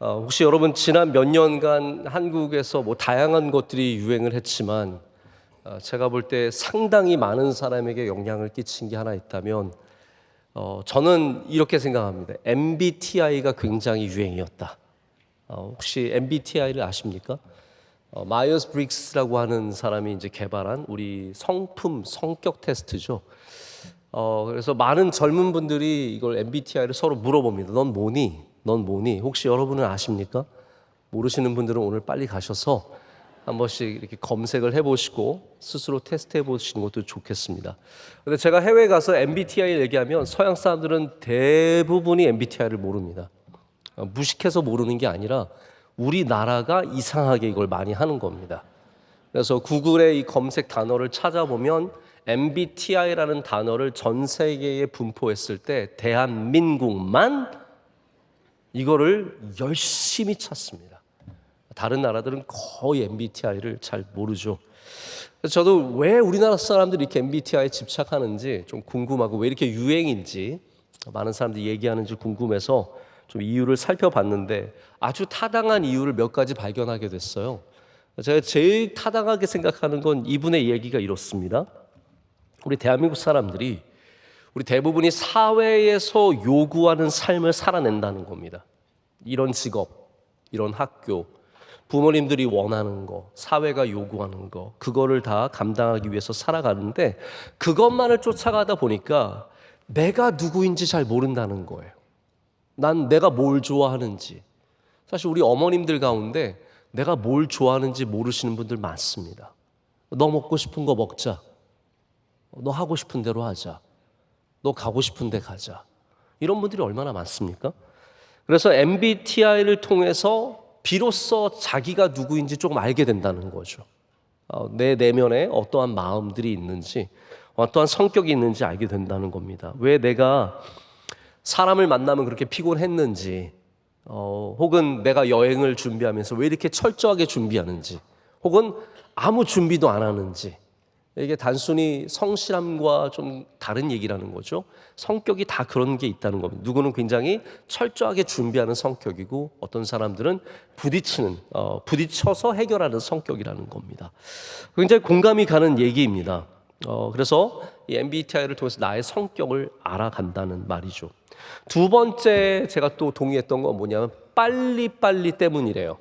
혹시 여러분 지난 몇 년간 한국에서 다양한 것들이 유행을 했지만 제가 볼 때 상당히 많은 사람에게 영향을 끼친 게 하나 있다면 저는 이렇게 생각합니다. MBTI가 굉장히 유행이었다. 혹시 MBTI를 아십니까? 마이어스 브릭스라고 하는 사람이 이제 개발한 우리 성격 테스트죠. 그래서 많은 젊은 분들이 이걸 MBTI를 서로 물어봅니다. 넌 뭐니? 넌 뭐니? 혹시 여러분은 아십니까? 모르시는 분들은 오늘 빨리 가셔서 한 번씩 이렇게 검색을 해보시고 스스로 테스트해 보시는 것도 좋겠습니다. 근데 제가 해외에 가서 MBTI를 얘기하면 서양 사람들은 대부분이 MBTI를 모릅니다. 무식해서 모르는 게 아니라 우리나라가 이상하게 이걸 많이 하는 겁니다. 그래서 구글의 이 검색 단어를 찾아보면 MBTI라는 단어를 전 세계에 분포했을 때 대한민국만 이거를 열심히 찾습니다. 다른 나라들은 거의 MBTI를 잘 모르죠. 그래서 저도 왜 우리나라 사람들이 이렇게 MBTI에 집착하는지 좀 궁금하고 왜 이렇게 유행인지 많은 사람들이 얘기하는지 궁금해서 좀 이유를 살펴봤는데 아주 타당한 이유를 몇 가지 발견하게 됐어요. 제가 제일 타당하게 생각하는 건 이분의 얘기가 이렇습니다. 우리 대한민국 사람들이 우리 대부분이 사회에서 요구하는 삶을 살아낸다는 겁니다. 이런 직업, 이런 학교, 부모님들이 원하는 거, 사회가 요구하는 거, 그거를 다 감당하기 위해서 살아가는데 그것만을 쫓아가다 보니까 내가 누구인지 잘 모른다는 거예요. 난 내가 뭘 좋아하는지. 사실 우리 어머님들 가운데 내가 뭘 좋아하는지 모르시는 분들 많습니다. 너 먹고 싶은 거 먹자. 너 하고 싶은 대로 하자. 너 가고 싶은 데 가자. 이런 분들이 얼마나 많습니까? 그래서 MBTI를 통해서 비로소 자기가 누구인지 조금 알게 된다는 거죠. 내 내면에 어떠한 마음들이 있는지, 어떠한 성격이 있는지 알게 된다는 겁니다. 왜 내가 사람을 만나면 그렇게 피곤했는지, 혹은 내가 여행을 준비하면서 왜 이렇게 철저하게 준비하는지, 혹은 아무 준비도 안 하는지, 이게 단순히 성실함과 좀 다른 얘기라는 거죠. 성격이 다 그런 게 있다는 겁니다. 누구는 굉장히 철저하게 준비하는 성격이고 어떤 사람들은 부딪혀서 해결하는 성격이라는 겁니다. 굉장히 공감이 가는 얘기입니다. 그래서 이 MBTI를 통해서 나의 성격을 알아간다는 말이죠. 두 번째 제가 또 동의했던 건 뭐냐면 빨리빨리 때문이래요.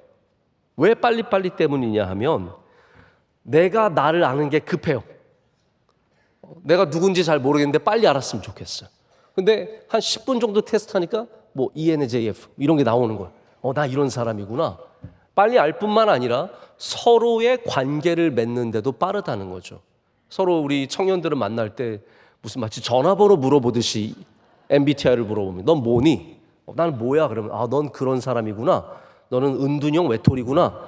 왜 빨리빨리 때문이냐 하면 내가 나를 아는 게 급해요. 내가 누군지 잘 모르겠는데 빨리 알았으면 좋겠어요. 근데 한 10분 정도 테스트하니까 ENFJ 이런 게 나오는 거예요. 나 이런 사람이구나. 빨리 알 뿐만 아니라 서로의 관계를 맺는데도 빠르다는 거죠. 서로 우리 청년들을 만날 때 무슨 마치 전화번호 물어보듯이 MBTI를 물어보면 넌 뭐니? 나는 뭐야? 그러면 넌 그런 사람이구나. 너는 은둔형 외톨이구나.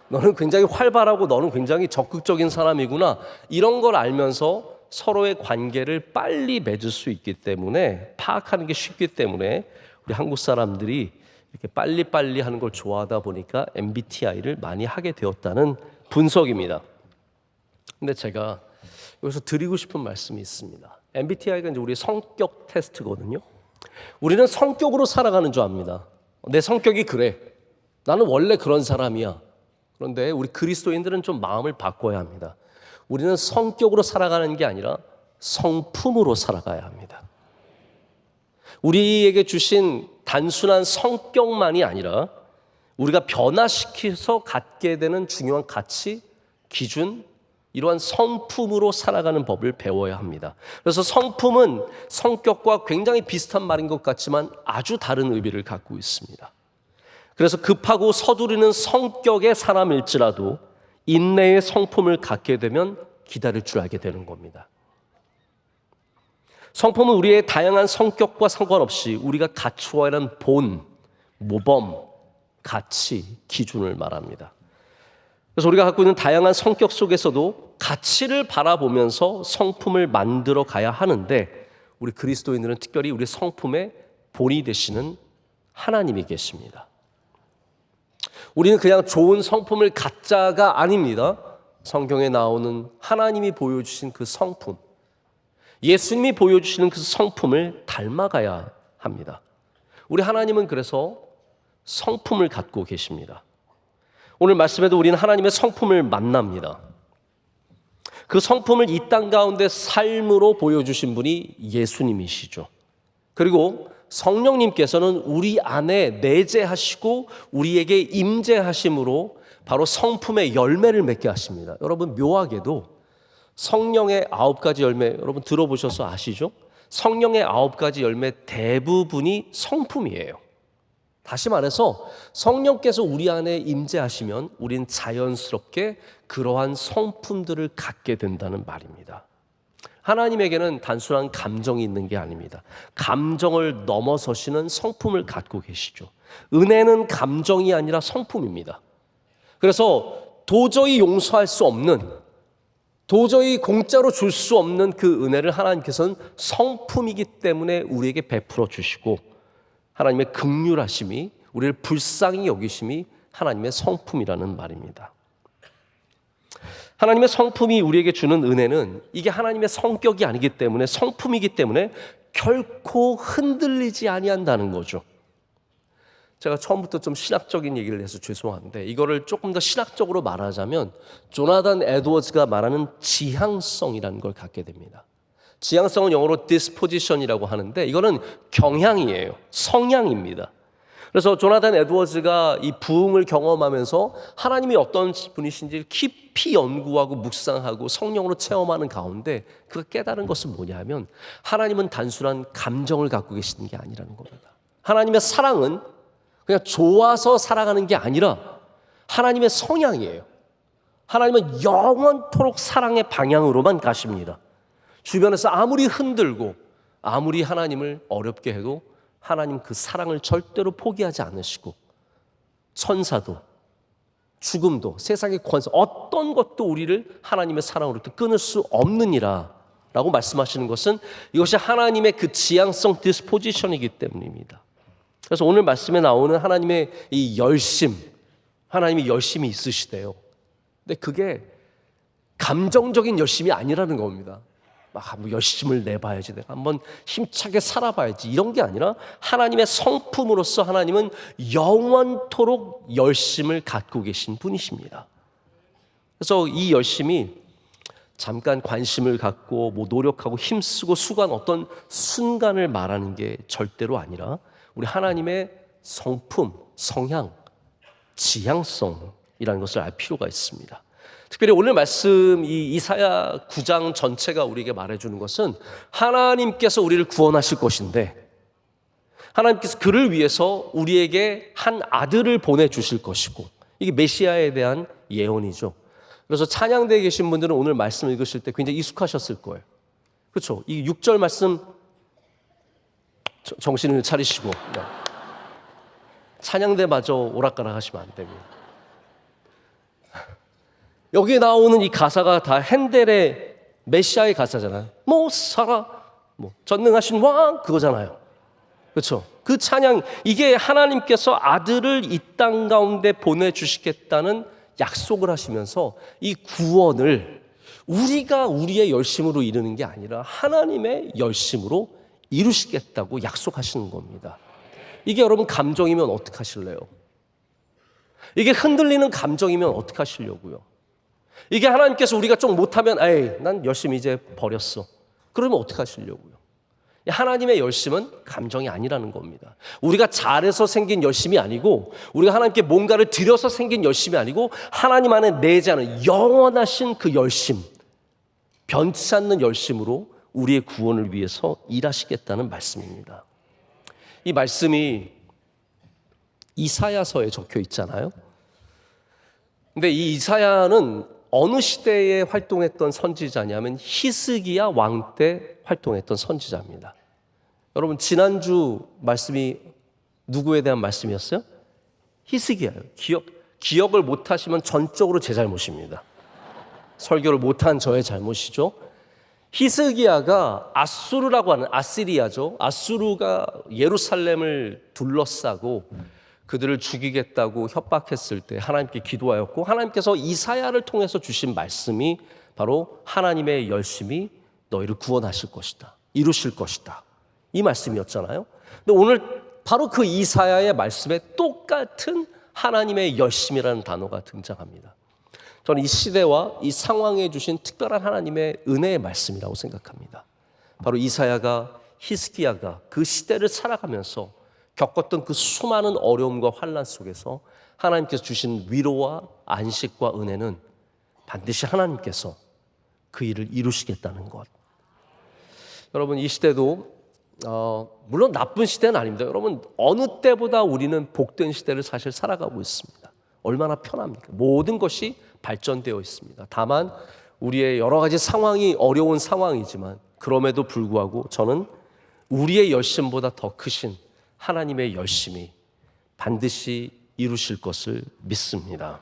너는 굉장히 활발하고 너는 굉장히 적극적인 사람이구나. 이런 걸 알면서 서로의 관계를 빨리 맺을 수 있기 때문에 파악하는 게 쉽기 때문에 우리 한국 사람들이 이렇게 빨리빨리 하는 걸 좋아하다 보니까 MBTI를 많이 하게 되었다는 분석입니다. 근데 제가 여기서 드리고 싶은 말씀이 있습니다. MBTI가 이제 우리 성격 테스트거든요. 우리는 성격으로 살아가는 줄 압니다. 내 성격이 그래. 나는 원래 그런 사람이야. 그런데 우리 그리스도인들은 좀 마음을 바꿔야 합니다. 우리는 성격으로 살아가는 게 아니라 성품으로 살아가야 합니다. 우리에게 주신 단순한 성격만이 아니라 우리가 변화시켜서 갖게 되는 중요한 가치, 기준, 이러한 성품으로 살아가는 법을 배워야 합니다. 그래서 성품은 성격과 굉장히 비슷한 말인 것 같지만 아주 다른 의미를 갖고 있습니다. 그래서 급하고 서두르는 성격의 사람일지라도 인내의 성품을 갖게 되면 기다릴 줄 알게 되는 겁니다. 성품은 우리의 다양한 성격과 상관없이 우리가 갖추어야 하는 본, 모범, 가치, 기준을 말합니다. 그래서 우리가 갖고 있는 다양한 성격 속에서도 가치를 바라보면서 성품을 만들어 가야 하는데 우리 그리스도인들은 특별히 우리 성품의 본이 되시는 하나님이 계십니다. 우리는 그냥 좋은 성품을 갖자가 아닙니다. 성경에 나오는 하나님이 보여주신 그 성품, 예수님이 보여주시는 그 성품을 닮아가야 합니다. 우리 하나님은 그래서 성품을 갖고 계십니다. 오늘 말씀에도 우리는 하나님의 성품을 만납니다. 그 성품을 이 땅 가운데 삶으로 보여주신 분이 예수님이시죠. 그리고 성령님께서는 우리 안에 내재하시고 우리에게 임재하심으로 바로 성품의 열매를 맺게 하십니다. 여러분, 묘하게도 성령의 9가지 열매, 여러분 들어보셔서 아시죠? 성령의 9가지 열매 대부분이 성품이에요. 다시 말해서 성령께서 우리 안에 임재하시면 우린 자연스럽게 그러한 성품들을 갖게 된다는 말입니다. 하나님에게는 단순한 감정이 있는 게 아닙니다. 감정을 넘어서시는 성품을 갖고 계시죠. 은혜는 감정이 아니라 성품입니다. 그래서 도저히 용서할 수 없는, 도저히 공짜로 줄 수 없는 그 은혜를 하나님께서는 성품이기 때문에 우리에게 베풀어 주시고, 하나님의 긍휼하심이, 우리를 불쌍히 여기심이 하나님의 성품이라는 말입니다. 하나님의 성품이 우리에게 주는 은혜는 이게 하나님의 성격이 아니기 때문에, 성품이기 때문에 결코 흔들리지 아니한다는 거죠. 제가 처음부터 좀 신학적인 얘기를 해서 죄송한데, 이거를 조금 더 신학적으로 말하자면 조나단 에드워즈가 말하는 지향성이라는 걸 갖게 됩니다. 지향성은 영어로 disposition이라고 하는데, 이거는 경향이에요. 성향입니다. 그래서 조나단 에드워즈가 이 부흥을 경험하면서 하나님이 어떤 분이신지 깊이 연구하고 묵상하고 성령으로 체험하는 가운데 그가 깨달은 것은 뭐냐면, 하나님은 단순한 감정을 갖고 계시는 게 아니라는 겁니다. 하나님의 사랑은 그냥 좋아서 사랑하는 게 아니라 하나님의 성향이에요. 하나님은 영원토록 사랑의 방향으로만 가십니다. 주변에서 아무리 흔들고 아무리 하나님을 어렵게 해도 하나님 그 사랑을 절대로 포기하지 않으시고, 천사도 죽음도 세상의 권세 어떤 것도 우리를 하나님의 사랑으로부터 끊을 수 없느니라 라고 말씀하시는 것은 이것이 하나님의 그 지향성 디스포지션이기 때문입니다. 그래서 오늘 말씀에 나오는 하나님의 이 열심, 하나님이 열심이 있으시대요. 근데 그게 감정적인 열심이 아니라는 겁니다. 막 열심을 내봐야지, 내가 한번 힘차게 살아봐야지, 이런 게 아니라 하나님의 성품으로서 하나님은 영원토록 열심을 갖고 계신 분이십니다. 그래서 이 열심이 잠깐 관심을 갖고 뭐 노력하고 힘쓰고 수고한 어떤 순간을 말하는 게 절대로 아니라 우리 하나님의 성품, 성향, 지향성이라는 것을 알 필요가 있습니다. 특별히 오늘 말씀 이 이사야 9장 전체가 우리에게 말해주는 것은 하나님께서 우리를 구원하실 것인데, 하나님께서 그를 위해서 우리에게 한 아들을 보내주실 것이고, 이게 메시아에 대한 예언이죠. 그래서 찬양대에 계신 분들은 오늘 말씀 읽으실 때 굉장히 익숙하셨을 거예요. 그렇죠? 이 6절 말씀 정신을 차리시고 찬양대마저 오락가락 하시면 안 됩니다. 여기에 나오는 이 가사가 다 핸델의 메시아의 가사잖아요. 못 살아, 뭐 전능하신 왕, 그거잖아요. 그렇죠? 그 찬양, 이게 하나님께서 아들을 이 땅 가운데 보내주시겠다는 약속을 하시면서 이 구원을 우리가 우리의 열심으로 이루는 게 아니라 하나님의 열심으로 이루시겠다고 약속하시는 겁니다. 이게 여러분 감정이면 어떡하실래요? 이게 흔들리는 감정이면 어떡하시려고요? 이게 하나님께서 우리가 좀 못하면 에이, 난 열심히 이제 버렸어, 그러면 어떡하시려고요? 하나님의 열심은 감정이 아니라는 겁니다. 우리가 잘해서 생긴 열심이 아니고, 우리가 하나님께 뭔가를 드려서 생긴 열심이 아니고, 하나님 안에 내재하는 영원하신 그 열심, 변치 않는 열심으로 우리의 구원을 위해서 일하시겠다는 말씀입니다. 이 말씀이 이사야서에 적혀 있잖아요. 근데 이 이사야는 어느 시대에 활동했던 선지자냐면 히스기야 왕 때 활동했던 선지자입니다. 여러분, 지난주 말씀이 누구에 대한 말씀이었어요? 히스기야예요. 기억을 못하시면 전적으로 제 잘못입니다. 설교를 못한 저의 잘못이죠. 히스기야가 아수르라고 하는, 아시리아죠, 아수르가 예루살렘을 둘러싸고 그들을 죽이겠다고 협박했을 때 하나님께 기도하였고, 하나님께서 이사야를 통해서 주신 말씀이 바로 하나님의 열심이 너희를 구원하실 것이다, 이루실 것이다, 이 말씀이었잖아요. 근데 오늘 바로 그 이사야의 말씀에 똑같은 하나님의 열심이라는 단어가 등장합니다. 저는 이 시대와 이 상황에 주신 특별한 하나님의 은혜의 말씀이라고 생각합니다. 바로 이사야가, 히스기야가 그 시대를 살아가면서 겪었던 그 수많은 어려움과 환난 속에서 하나님께서 주신 위로와 안식과 은혜는 반드시 하나님께서 그 일을 이루시겠다는 것. 여러분, 이 시대도 물론 나쁜 시대는 아닙니다. 여러분, 어느 때보다 우리는 복된 시대를 사실 살아가고 있습니다. 얼마나 편합니까? 모든 것이 발전되어 있습니다. 다만 우리의 여러 가지 상황이 어려운 상황이지만 그럼에도 불구하고 저는 우리의 열심보다 더 크신 하나님의 열심이 반드시 이루실 것을 믿습니다.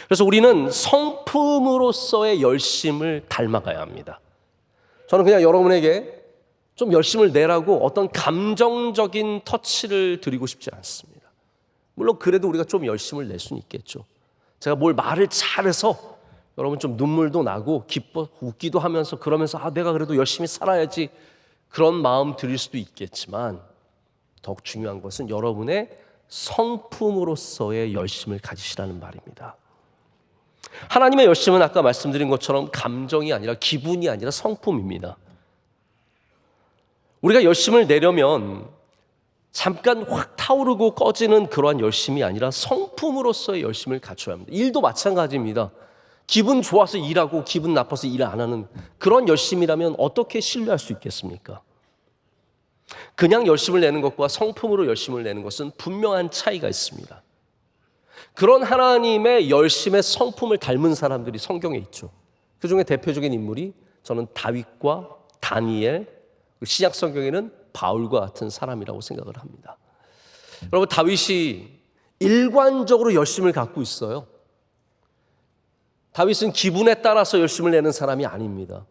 그래서 우리는 성품으로서의 열심을 닮아가야 합니다. 저는 그냥 여러분에게 좀 열심을 내라고 어떤 감정적인 터치를 드리고 싶지 않습니다. 물론 그래도 우리가 좀 열심을 낼 수는 있겠죠. 제가 뭘 말을 잘해서 여러분 좀 눈물도 나고 기뻐 웃기도 하면서 그러면서 내가 그래도 열심히 살아야지 그런 마음 드릴 수도 있겠지만 더욱 중요한 것은 여러분의 성품으로서의 열심을 가지시라는 말입니다. 하나님의 열심은 아까 말씀드린 것처럼 감정이 아니라 기분이 아니라 성품입니다. 우리가 열심을 내려면 잠깐 확 타오르고 꺼지는 그러한 열심이 아니라 성품으로서의 열심을 갖춰야 합니다. 일도 마찬가지입니다. 기분 좋아서 일하고 기분 나빠서 일 안 하는 그런 열심이라면 어떻게 신뢰할 수 있겠습니까? 그냥 열심을 내는 것과 성품으로 열심을 내는 것은 분명한 차이가 있습니다. 그런 하나님의 열심의 성품을 닮은 사람들이 성경에 있죠. 그 중에 대표적인 인물이 저는 다윗과 다니엘, 신약 성경에는 바울과 같은 사람이라고 생각을 합니다. 여러분, 다윗이 일관적으로 열심을 갖고 있어요. 다윗은 기분에 따라서 열심을 내는 사람이 아닙니다.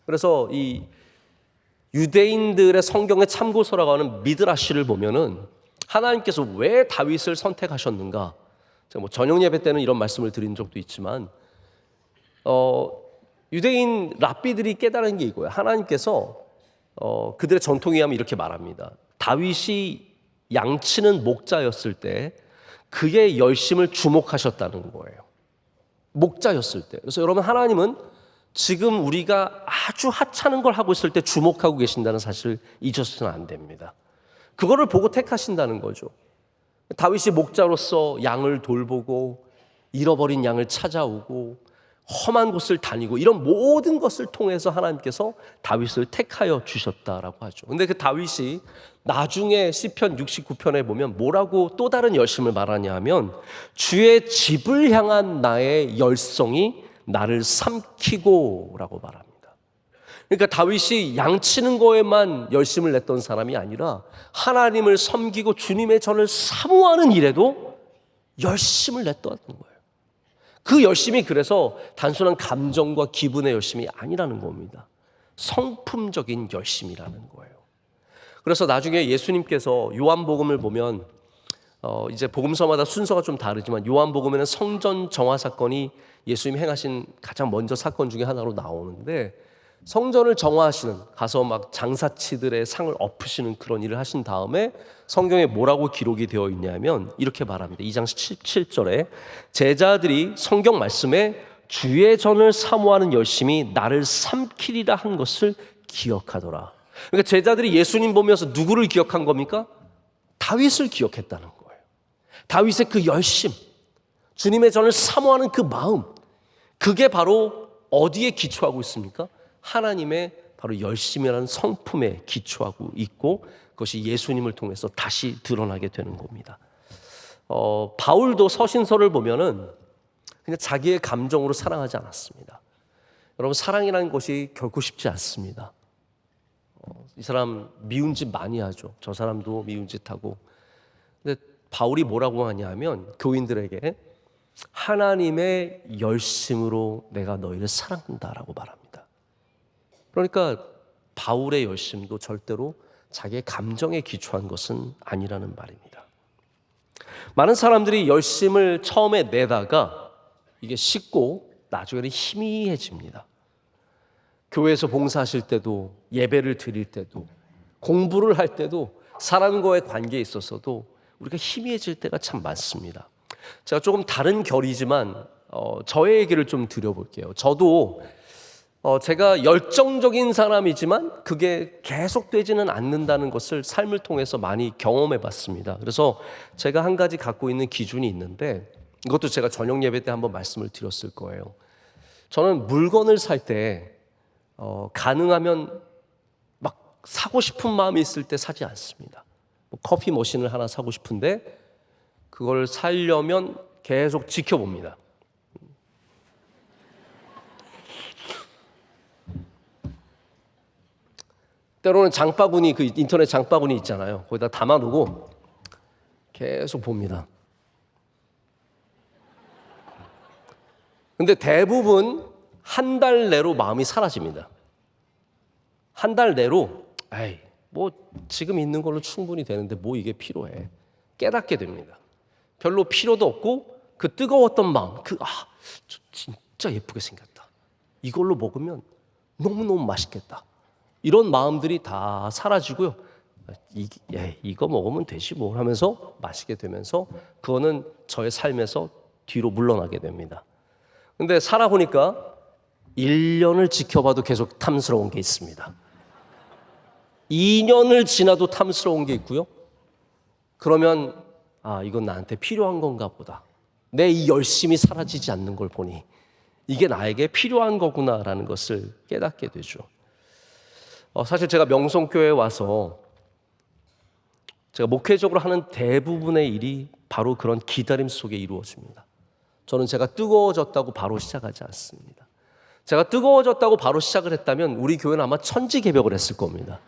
그래서 이 유대인들의 성경의 참고서라고 하는 미드라시를 보면은 하나님께서 왜 다윗을 선택하셨는가? 제가 저녁 예배 때는 이런 말씀을 드린 적도 있지만 유대인 랍비들이 깨달은 게 이거예요. 하나님께서 그들의 전통에 의하면 이렇게 말합니다. 다윗이 양치는 목자였을 때 그의 열심을 주목하셨다는 거예요. 목자였을 때. 그래서 여러분, 하나님은 지금 우리가 아주 하찮은 걸 하고 있을 때 주목하고 계신다는 사실을 잊으셔서는 안 됩니다. 그거를 보고 택하신다는 거죠. 다윗이 목자로서 양을 돌보고 잃어버린 양을 찾아오고 험한 곳을 다니고 이런 모든 것을 통해서 하나님께서 다윗을 택하여 주셨다라고 하죠. 근데 그 다윗이 나중에 시편 69편에 보면 뭐라고 또 다른 열심을 말하냐 하면 주의 집을 향한 나의 열성이 나를 삼키고 라고 말합니다. 그러니까 다윗이 양치는 거에만 열심을 냈던 사람이 아니라 하나님을 섬기고 주님의 전을 사모하는 일에도 열심을 냈다는 거예요. 그 열심이 그래서 단순한 감정과 기분의 열심이 아니라는 겁니다. 성품적인 열심이라는 거예요. 그래서 나중에 예수님께서 요한복음을 보면 이제 복음서마다 순서가 좀 다르지만 요한복음에는 성전 정화 사건이 예수님이 행하신 가장 먼저 사건 중에 하나로 나오는데 성전을 정화하시는 가서 막 장사치들의 상을 엎으시는 그런 일을 하신 다음에 성경에 뭐라고 기록이 되어 있냐면 이렇게 말합니다. 2장 17절에 제자들이 성경 말씀에 주의 전을 사모하는 열심이 나를 삼키리라 한 것을 기억하더라. 그러니까 제자들이 예수님 보면서 누구를 기억한 겁니까? 다윗을 기억했다는 거예요. 다윗의 그 열심, 주님의 전을 사모하는 그 마음, 그게 바로 어디에 기초하고 있습니까? 하나님의 바로 열심이라는 성품에 기초하고 있고 그것이 예수님을 통해서 다시 드러나게 되는 겁니다. 바울도 서신서를 보면은 그냥 자기의 감정으로 사랑하지 않았습니다. 여러분, 사랑이라는 것이 결코 쉽지 않습니다. 이 사람 미운 짓 많이 하죠. 저 사람도 미운 짓 하고. 근데 바울이 뭐라고 하냐면 교인들에게 하나님의 열심으로 내가 너희를 사랑한다라고 말합니다. 그러니까 바울의 열심도 절대로 자기의 감정에 기초한 것은 아니라는 말입니다. 많은 사람들이 열심을 처음에 내다가 이게 식고 나중에는 희미해집니다. 교회에서 봉사하실 때도 예배를 드릴 때도 공부를 할 때도 사람과의 관계에 있어서도 우리가 희미해질 때가 참 많습니다. 제가 조금 다른 결이지만 저의 얘기를 좀 드려볼게요. 저도 제가 열정적인 사람이지만 그게 계속되지는 않는다는 것을 삶을 통해서 많이 경험해 봤습니다. 그래서 제가 한 가지 갖고 있는 기준이 있는데, 이것도 제가 저녁 예배 때 한번 말씀을 드렸을 거예요. 저는 물건을 살 때 가능하면 막 사고 싶은 마음이 있을 때 사지 않습니다. 커피 머신을 하나 사고 싶은데 그걸 사려면 계속 지켜봅니다. 때로는 장바구니, 그 인터넷 장바구니 있잖아요. 거기다 담아두고 계속 봅니다. 근데 대부분 한 달 내로 마음이 사라집니다. 한 달 내로 에이, 뭐 지금 있는 걸로 충분히 되는데 뭐 이게 필요해. 깨닫게 됩니다. 별로 필요도 없고 그 뜨거웠던 마음, 진짜 예쁘게 생겼다. 이걸로 먹으면 너무너무 맛있겠다. 이런 마음들이 다 사라지고요. 이거 먹으면 되지 뭐 하면서 마시게 되면서 그거는 저의 삶에서 뒤로 물러나게 됩니다. 근데 살아보니까 1년을 지켜봐도 계속 탐스러운 게 있습니다. 2년을 지나도 탐스러운 게 있고요. 그러면 이건 나한테 필요한 건가 보다. 내 이 열심이 사라지지 않는 걸 보니 이게 나에게 필요한 거구나라는 것을 깨닫게 되죠. 사실 제가 명성교회에 와서 제가 목회적으로 하는 대부분의 일이 바로 그런 기다림 속에 이루어집니다. 저는 제가 뜨거워졌다고 바로 시작하지 않습니다. 제가 뜨거워졌다고 바로 시작을 했다면 우리 교회는 아마 천지개벽을 했을 겁니다.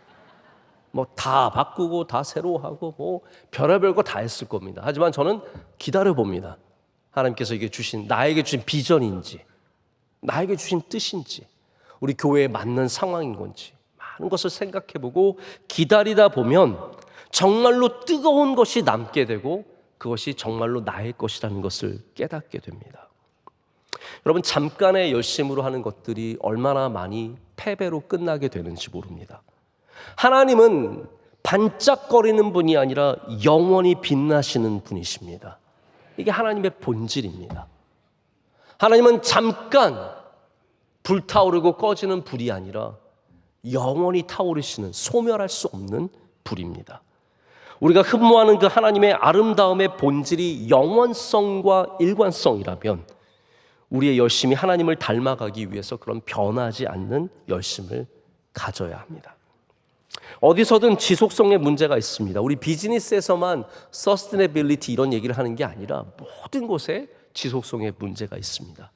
뭐 다 바꾸고 다 새로 하고 뭐 별의별 거 다 했을 겁니다. 하지만 저는 기다려봅니다. 하나님께서 이게 나에게 주신 비전인지, 나에게 주신 뜻인지, 우리 교회에 맞는 상황인 건지 많은 것을 생각해보고 기다리다 보면 정말로 뜨거운 것이 남게 되고 그것이 정말로 나의 것이라는 것을 깨닫게 됩니다. 여러분, 잠깐의 열심으로 하는 것들이 얼마나 많이 패배로 끝나게 되는지 모릅니다. 하나님은 반짝거리는 분이 아니라 영원히 빛나시는 분이십니다. 이게 하나님의 본질입니다. 하나님은 잠깐 불타오르고 꺼지는 불이 아니라 영원히 타오르시는 소멸할 수 없는 불입니다. 우리가 흠모하는 그 하나님의 아름다움의 본질이 영원성과 일관성이라면 우리의 열심이 하나님을 닮아가기 위해서 그런 변하지 않는 열심을 가져야 합니다. 어디서든 지속성의 문제가 있습니다. 우리 비즈니스에서만 서스테너빌리티 이런 얘기를 하는 게 아니라 모든 곳에 지속성의 문제가 있습니다.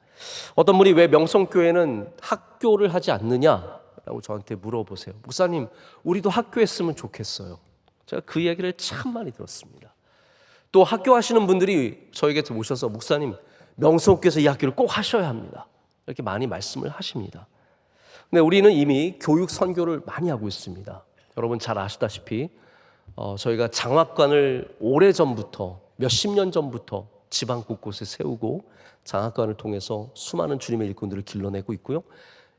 어떤 분이 왜 명성교회는 학교를 하지 않느냐라고 저한테 물어보세요. 목사님, 우리도 학교 했으면 좋겠어요. 제가 그 얘기를 참 많이 들었습니다. 또 학교 하시는 분들이 저에게 오셔서 목사님, 명성교회에서 이 학교를 꼭 하셔야 합니다. 이렇게 많이 말씀을 하십니다. 근데 우리는 이미 교육 선교를 많이 하고 있습니다. 여러분 잘 아시다시피 저희가 장학관을 오래전부터 몇십 년 전부터 지방 곳곳에 세우고 장학관을 통해서 수많은 주님의 일꾼들을 길러내고 있고요.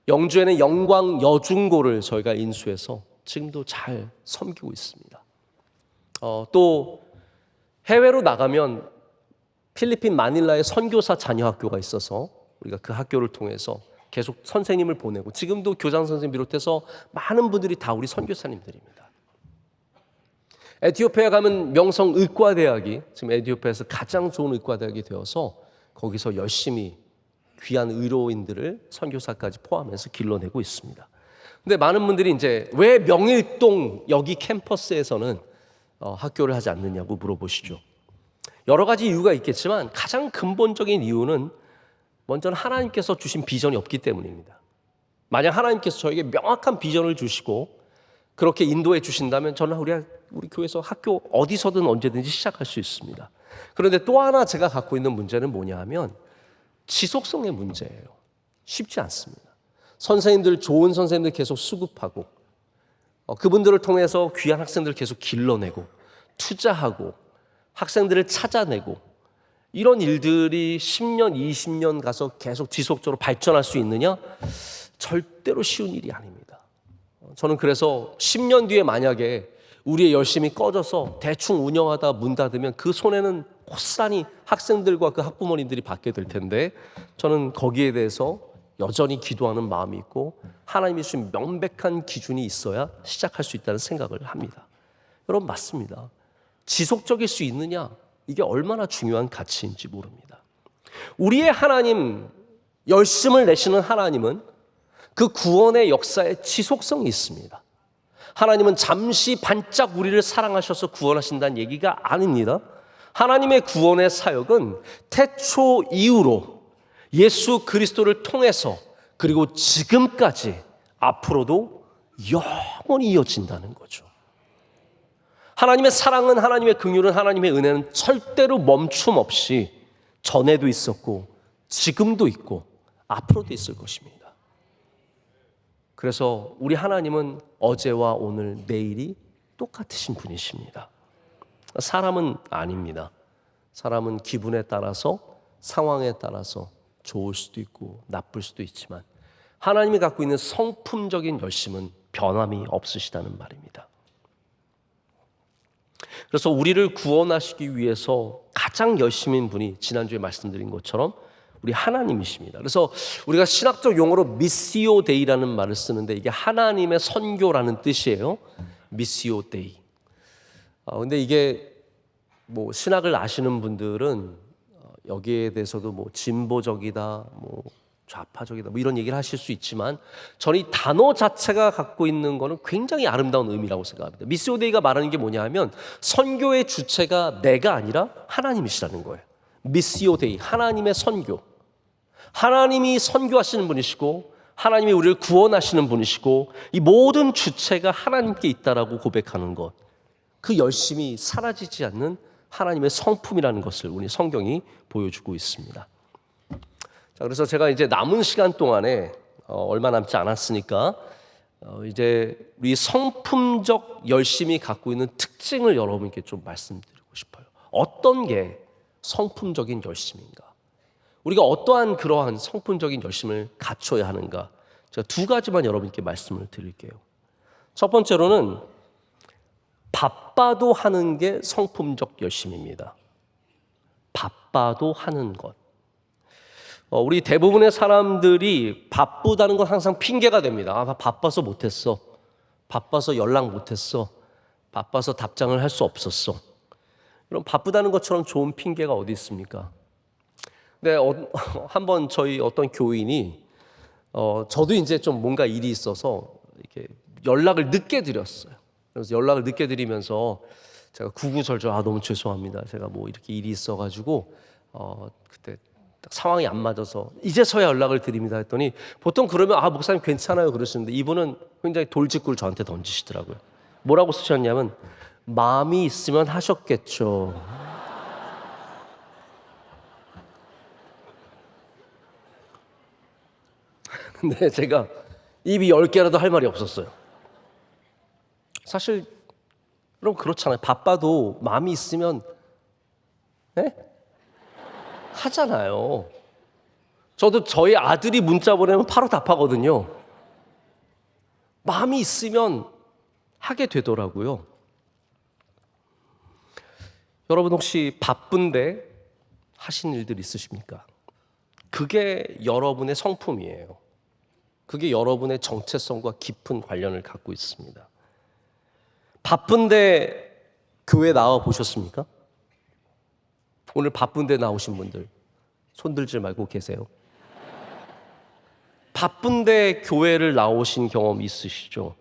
영주에는 영광 여중고를 저희가 인수해서 지금도 잘 섬기고 있습니다. 또 해외로 나가면 필리핀 마닐라에 선교사 자녀학교가 있어서 우리가 그 학교를 통해서 계속 선생님을 보내고 지금도 교장 선생님 비롯해서 많은 분들이 다 우리 선교사님들입니다. 에티오피아에 가면 명성 의과대학이 지금 에티오피아에서 가장 좋은 의과대학이 되어서 거기서 열심히 귀한 의료인들을 선교사까지 포함해서 길러내고 있습니다. 근데 많은 분들이 이제 왜 명일동 여기 캠퍼스에서는 학교를 하지 않느냐고 물어보시죠. 여러 가지 이유가 있겠지만 가장 근본적인 이유는 먼저는 하나님께서 주신 비전이 없기 때문입니다. 만약 하나님께서 저에게 명확한 비전을 주시고 그렇게 인도해 주신다면 저는 우리 교회에서 학교 어디서든 언제든지 시작할 수 있습니다. 그런데 또 하나 제가 갖고 있는 문제는 뭐냐 하면 지속성의 문제예요. 쉽지 않습니다. 좋은 선생님들 계속 수급하고 그분들을 통해서 귀한 학생들을 계속 길러내고 투자하고 학생들을 찾아내고 이런 일들이 10년, 20년 가서 계속 지속적으로 발전할 수 있느냐? 절대로 쉬운 일이 아닙니다. 저는 그래서 10년 뒤에 만약에 우리의 열심이 꺼져서 대충 운영하다 문 닫으면 그 손해는 고스란히 학생들과 그 학부모님들이 받게 될 텐데, 저는 거기에 대해서 여전히 기도하는 마음이 있고 하나님이 주신 명백한 기준이 있어야 시작할 수 있다는 생각을 합니다. 여러분, 맞습니다. 지속적일 수 있느냐, 이게 얼마나 중요한 가치인지 모릅니다. 우리의 하나님, 열심을 내시는 하나님은 그 구원의 역사에 지속성이 있습니다. 하나님은 잠시 반짝 우리를 사랑하셔서 구원하신다는 얘기가 아닙니다. 하나님의 구원의 사역은 태초 이후로 예수 그리스도를 통해서 그리고 지금까지 앞으로도 영원히 이어진다는 거죠. 하나님의 사랑은, 하나님의 긍휼은, 하나님의 은혜는 절대로 멈춤 없이 전에도 있었고 지금도 있고 앞으로도 있을 것입니다. 그래서 우리 하나님은 어제와 오늘, 내일이 똑같으신 분이십니다. 사람은 아닙니다. 사람은 기분에 따라서, 상황에 따라서 좋을 수도 있고 나쁠 수도 있지만 하나님이 갖고 있는 성품적인 열심은 변함이 없으시다는 말입니다. 그래서 우리를 구원하시기 위해서 가장 열심인 분이 지난주에 말씀드린 것처럼 우리 하나님이십니다. 그래서 우리가 신학적 용어로 미시오 데이라는 말을 쓰는데 이게 하나님의 선교라는 뜻이에요. 미시오 데이. 근데 이게 뭐 신학을 아시는 분들은 여기에 대해서도 뭐 진보적이다, 뭐 좌파적이다, 뭐 이런 얘기를 하실 수 있지만 저는 이 단어 자체가 갖고 있는 거는 굉장히 아름다운 의미라고 생각합니다. 미시오 데이가 말하는 게 뭐냐 하면 선교의 주체가 내가 아니라 하나님이시라는 거예요. 미시오 데이, 하나님의 선교. 하나님이 선교하시는 분이시고 하나님이 우리를 구원하시는 분이시고 이 모든 주체가 하나님께 있다라고 고백하는 것, 그 열심이 사라지지 않는 하나님의 성품이라는 것을 우리 성경이 보여주고 있습니다. 자, 그래서 제가 이제 남은 시간 동안에 얼마 남지 않았으니까 이제 우리 성품적 열심이 갖고 있는 특징을 여러분께 좀 말씀드리고 싶어요. 어떤 게 성품적인 열심인가? 우리가 어떠한 그러한 성품적인 열심을 갖춰야 하는가? 제가 두 가지만 여러분께 말씀을 드릴게요. 첫 번째로는 바빠도 하는 게 성품적 열심입니다. 바빠도 하는 것. 우리 대부분의 사람들이 바쁘다는 건 항상 핑계가 됩니다. 아, 바빠서 못했어. 바빠서 연락 못했어. 바빠서 답장을 할 수 없었어. 그럼 바쁘다는 것처럼 좋은 핑계가 어디 있습니까? 네, 한번 저희 어떤 교인이 저도 이제 좀 뭔가 일이 있어서 이렇게 연락을 늦게 드렸어요. 그래서 연락을 늦게 드리면서 제가 구구절절 너무 죄송합니다. 제가 뭐 이렇게 일이 있어가지고 그때 딱 상황이 안 맞아서 이제서야 연락을 드립니다 했더니 보통 그러면 목사님 괜찮아요 그러시는데 이분은 굉장히 돌직구를 저한테 던지시더라고요. 뭐라고 쓰셨냐면 마음이 있으면 하셨겠죠. 근데 제가 입이 10개라도 할 말이 없었어요. 사실 여러분 그렇잖아요. 바빠도 마음이 있으면 하잖아요. 저도 저희 아들이 문자 보내면 바로 답하거든요. 마음이 있으면 하게 되더라고요. 여러분 혹시 바쁜데 하신 일들 있으십니까? 그게 여러분의 성품이에요. 그게 여러분의 정체성과 깊은 관련을 갖고 있습니다. 바쁜데 교회 나와 보셨습니까? 오늘 바쁜데 나오신 분들 손 들지 말고 계세요. 바쁜데 교회를 나오신 경험 있으시죠?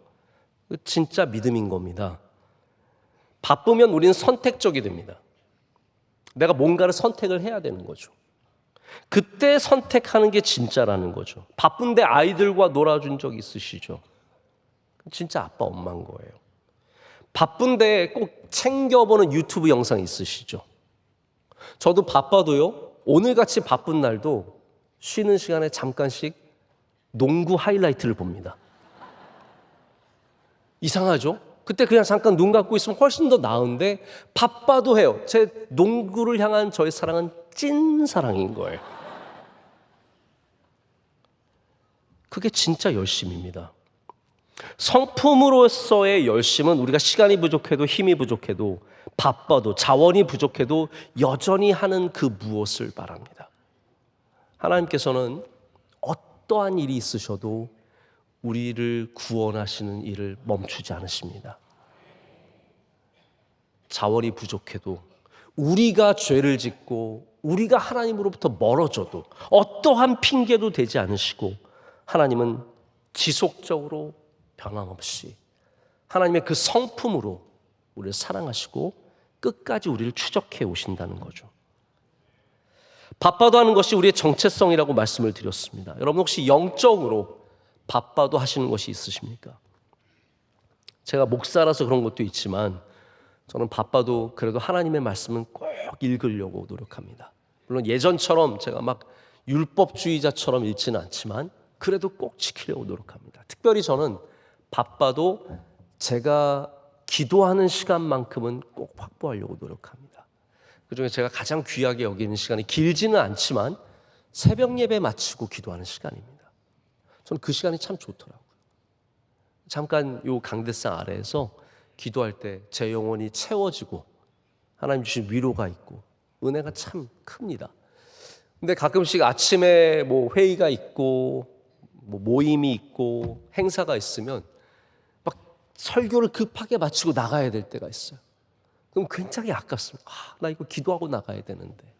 진짜 믿음인 겁니다. 바쁘면 우리는 선택적이 됩니다. 내가 뭔가를 선택을 해야 되는 거죠. 그때 선택하는 게 진짜라는 거죠. 바쁜데 아이들과 놀아준 적 있으시죠? 진짜 아빠 엄마인 거예요. 바쁜데 꼭 챙겨보는 유튜브 영상 있으시죠? 저도 바빠도요, 오늘같이 바쁜 날도 쉬는 시간에 잠깐씩 농구 하이라이트를 봅니다. 이상하죠? 그때 그냥 잠깐 눈 감고 있으면 훨씬 더 나은데 바빠도 해요. 제 농구를 향한 저의 사랑은 찐 사랑인 거예요. 그게 진짜 열심입니다. 성품으로서의 열심은 우리가 시간이 부족해도 힘이 부족해도 바빠도 자원이 부족해도 여전히 하는 그 무엇을 말합니다. 하나님께서는 어떠한 일이 있으셔도 우리를 구원하시는 일을 멈추지 않으십니다. 자원이 부족해도 우리가 죄를 짓고 우리가 하나님으로부터 멀어져도 어떠한 핑계도 되지 않으시고 하나님은 지속적으로 변함없이 하나님의 그 성품으로 우리를 사랑하시고 끝까지 우리를 추적해 오신다는 거죠. 바빠도 하는 것이 우리의 정체성이라고 말씀을 드렸습니다. 여러분 혹시 영적으로 바빠도 하시는 것이 있으십니까? 제가 목사라서 그런 것도 있지만 저는 바빠도 그래도 하나님의 말씀은 꼭 읽으려고 노력합니다. 물론 예전처럼 제가 막 율법주의자처럼 읽지는 않지만 그래도 꼭 지키려고 노력합니다. 특별히 저는 바빠도 제가 기도하는 시간만큼은 꼭 확보하려고 노력합니다. 그중에 제가 가장 귀하게 여기는 시간이 길지는 않지만 새벽 예배 마치고 기도하는 시간입니다. 저는 그 시간이 참 좋더라고요. 잠깐 요 강대상 아래에서 기도할 때 제 영혼이 채워지고 하나님 주신 위로가 있고 은혜가 참 큽니다. 근데 가끔씩 아침에 뭐 회의가 있고 뭐 모임이 있고 행사가 있으면 막 설교를 급하게 마치고 나가야 될 때가 있어요. 그럼 굉장히 아깝습니다. 나 이거 기도하고 나가야 되는데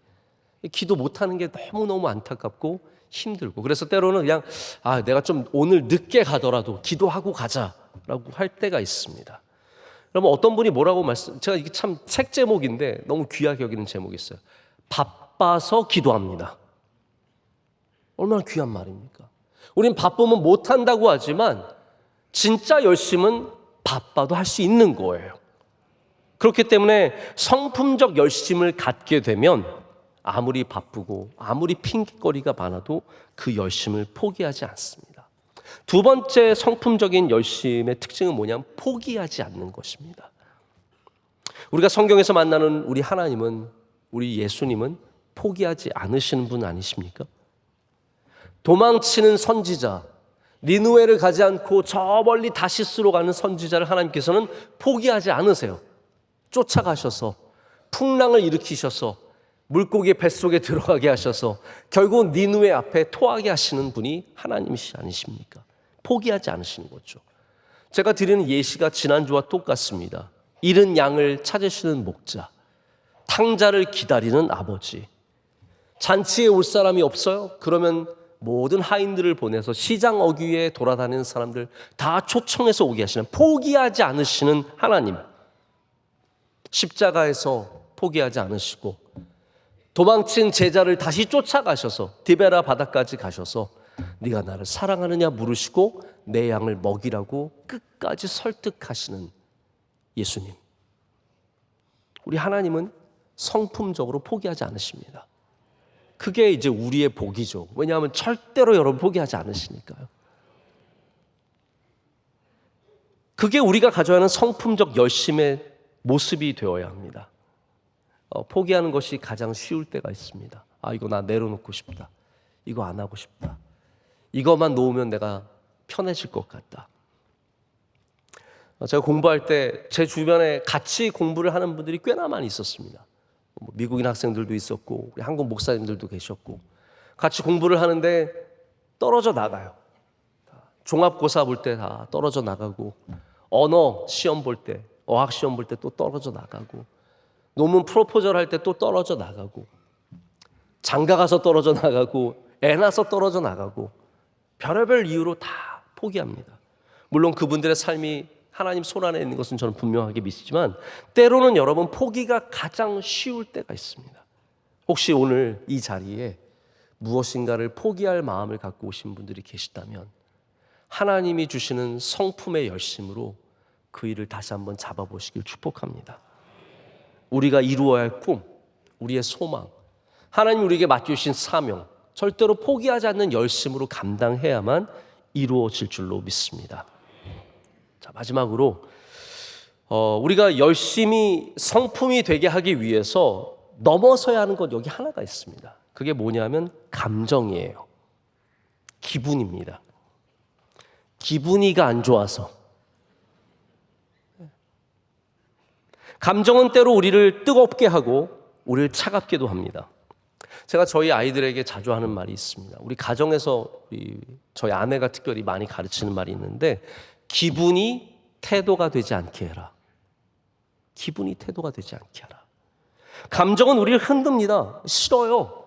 기도 못하는 게 너무너무 안타깝고 힘들고 그래서 때로는 그냥 내가 좀 오늘 늦게 가더라도 기도하고 가자라고 할 때가 있습니다. 그러면 어떤 분이 뭐라고 제가 이게 참 책 제목인데 너무 귀하게 여기는 제목이 있어요. 바빠서 기도합니다. 얼마나 귀한 말입니까? 우린 바쁘면 못한다고 하지만 진짜 열심은 바빠도 할 수 있는 거예요. 그렇기 때문에 성품적 열심을 갖게 되면 아무리 바쁘고 아무리 핑계거리가 많아도 그 열심을 포기하지 않습니다. 두 번째 성품적인 열심의 특징은 뭐냐면 포기하지 않는 것입니다. 우리가 성경에서 만나는 우리 하나님은, 우리 예수님은 포기하지 않으시는 분 아니십니까? 도망치는 선지자, 니느웨를 가지 않고 저 멀리 다시스로 가는 선지자를 하나님께서는 포기하지 않으세요. 쫓아가셔서 풍랑을 일으키셔서 물고기 뱃속에 들어가게 하셔서 결국 니느웨 앞에 토하게 하시는 분이 하나님이시 아니십니까? 포기하지 않으시는 거죠. 제가 드리는 예시가 지난주와 똑같습니다. 잃은 양을 찾으시는 목자, 탕자를 기다리는 아버지. 잔치에 올 사람이 없어요? 그러면 모든 하인들을 보내서 시장 어귀에 돌아다니는 사람들 다 초청해서 오게 하시는, 포기하지 않으시는 하나님. 십자가에서 포기하지 않으시고 도망친 제자를 다시 쫓아가셔서 디베라 바다까지 가셔서 네가 나를 사랑하느냐 물으시고 내 양을 먹이라고 끝까지 설득하시는 예수님. 우리 하나님은 성품적으로 포기하지 않으십니다. 그게 이제 우리의 복이죠. 왜냐하면 절대로 여러분 포기하지 않으시니까요. 그게 우리가 가져야 하는 성품적 열심의 모습이 되어야 합니다. 포기하는 것이 가장 쉬울 때가 있습니다. 이거 나 내려놓고 싶다. 이거 안 하고 싶다. 이것만 놓으면 내가 편해질 것 같다. 제가 공부할 때 제 주변에 같이 공부를 하는 분들이 꽤나 많이 있었습니다. 미국인 학생들도 있었고 우리 한국 목사님들도 계셨고 같이 공부를 하는데 떨어져 나가요. 종합고사 볼 때 다 떨어져 나가고 언어 시험 볼 때, 어학 시험 볼 때 또 떨어져 나가고 논문 프로포절 할 때 또 떨어져 나가고 장가 가서 떨어져 나가고 애 낳아서 떨어져 나가고 별의별 이유로 다 포기합니다. 물론 그분들의 삶이 하나님 손 안에 있는 것은 저는 분명하게 믿지만 때로는 여러분 포기가 가장 쉬울 때가 있습니다. 혹시 오늘 이 자리에 무엇인가를 포기할 마음을 갖고 오신 분들이 계시다면 하나님이 주시는 성품의 열심으로 그 일을 다시 한번 잡아보시길 축복합니다. 우리가 이루어야 할 꿈, 우리의 소망, 하나님 우리에게 맡겨주신 사명, 절대로 포기하지 않는 열심으로 감당해야만 이루어질 줄로 믿습니다. 자, 마지막으로 우리가 열심히 성품이 되게 하기 위해서 넘어서야 하는 것 여기 하나가 있습니다. 그게 뭐냐면 감정이에요. 기분입니다. 기분이가 안 좋아서. 감정은 때로 우리를 뜨겁게 하고 우리를 차갑게도 합니다. 제가 저희 아이들에게 자주 하는 말이 있습니다. 우리 가정에서 저희 아내가 특별히 많이 가르치는 말이 있는데, 기분이 태도가 되지 않게 해라. 기분이 태도가 되지 않게 하라. 감정은 우리를 흔듭니다. 싫어요.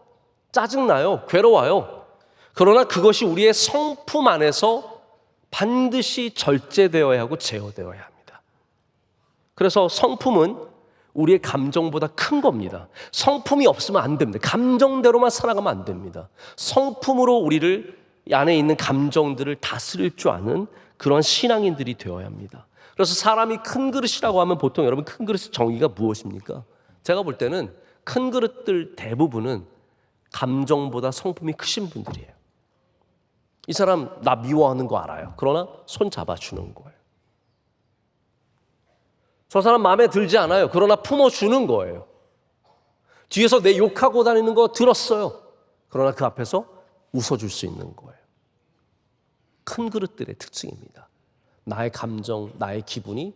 짜증나요. 괴로워요. 그러나 그것이 우리의 성품 안에서 반드시 절제되어야 하고 제어되어야 합니다. 그래서 성품은 우리의 감정보다 큰 겁니다. 성품이 없으면 안 됩니다. 감정대로만 살아가면 안 됩니다. 성품으로 우리를 안에 있는 감정들을 다스릴 줄 아는 그런 신앙인들이 되어야 합니다. 그래서 사람이 큰 그릇이라고 하면 보통 여러분 큰 그릇의 정의가 무엇입니까? 제가 볼 때는 큰 그릇들 대부분은 감정보다 성품이 크신 분들이에요. 이 사람 나 미워하는 거 알아요. 그러나 손 잡아주는 거예요. 저 사람 마음에 들지 않아요. 그러나 품어주는 거예요. 뒤에서 내 욕하고 다니는 거 들었어요. 그러나 그 앞에서 웃어줄 수 있는 거예요. 큰 그릇들의 특징입니다. 나의 감정, 나의 기분이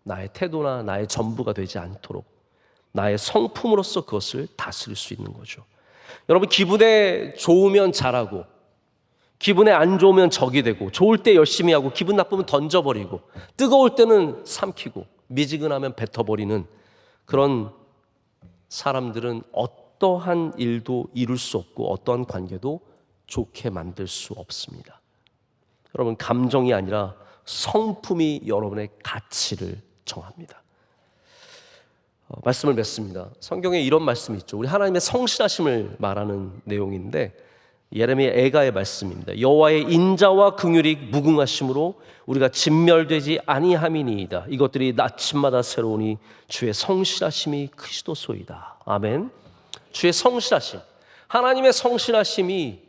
나의 태도나 나의 전부가 되지 않도록 나의 성품으로서 그것을 다스릴 수 있는 거죠. 여러분, 기분에 좋으면 잘하고 기분에 안 좋으면 적이 되고, 좋을 때 열심히 하고 기분 나쁘면 던져버리고, 뜨거울 때는 삼키고 미지근하면 뱉어버리는 그런 사람들은 어떠한 일도 이룰 수 없고 어떠한 관계도 좋게 만들 수 없습니다. 여러분, 감정이 아니라 성품이 여러분의 가치를 정합니다. 말씀을 맺습니다. 성경에 이런 말씀이 있죠. 우리 하나님의 성실하심을 말하는 내용인데, 예레미야 애가의 말씀입니다. 여호와의 인자와 긍휼이 무궁하심으로 우리가 진멸되지 아니함이니이다. 이것들이 아침마다 새로우니 주의 성실하심이 크시도소이다. 아멘. 주의 성실하심, 하나님의 성실하심이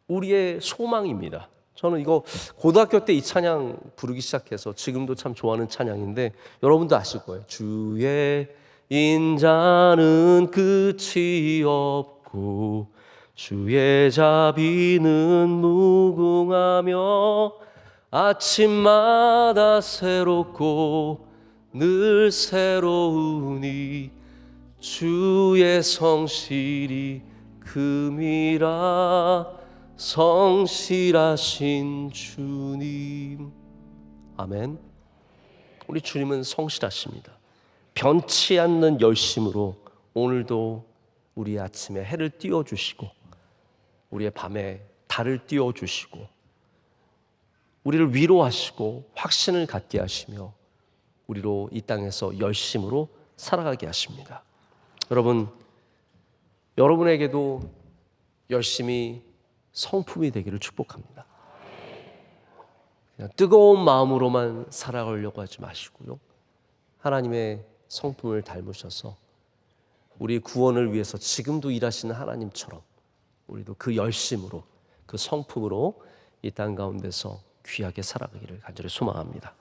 우리의 소망입니다. 저는 이거 고등학교 때 이 찬양 부르기 시작해서 지금도 참 좋아하는 찬양인데, 여러분도 아실 거예요. 주의 인자는 끝이 없고 주의 자비는 무궁하며 아침마다 새롭고 늘 새로우니 주의 성실이 금이라. 성실하신 주님. 아멘. 우리 주님은 성실하십니다. 변치 않는 열심으로 오늘도 우리 아침에 해를 띄워주시고 우리의 밤에 달을 띄워주시고 우리를 위로하시고 확신을 갖게 하시며 우리로 이 땅에서 열심으로 살아가게 하십니다. 여러분, 여러분에게도 열심히 성품이 되기를 축복합니다. 그냥 뜨거운 마음으로만 살아가려고 하지 마시고요, 하나님의 성품을 닮으셔서 우리 구원을 위해서 지금도 일하시는 하나님처럼 우리도 그 열심으로, 그 성품으로 이 땅 가운데서 귀하게 살아가기를 간절히 소망합니다.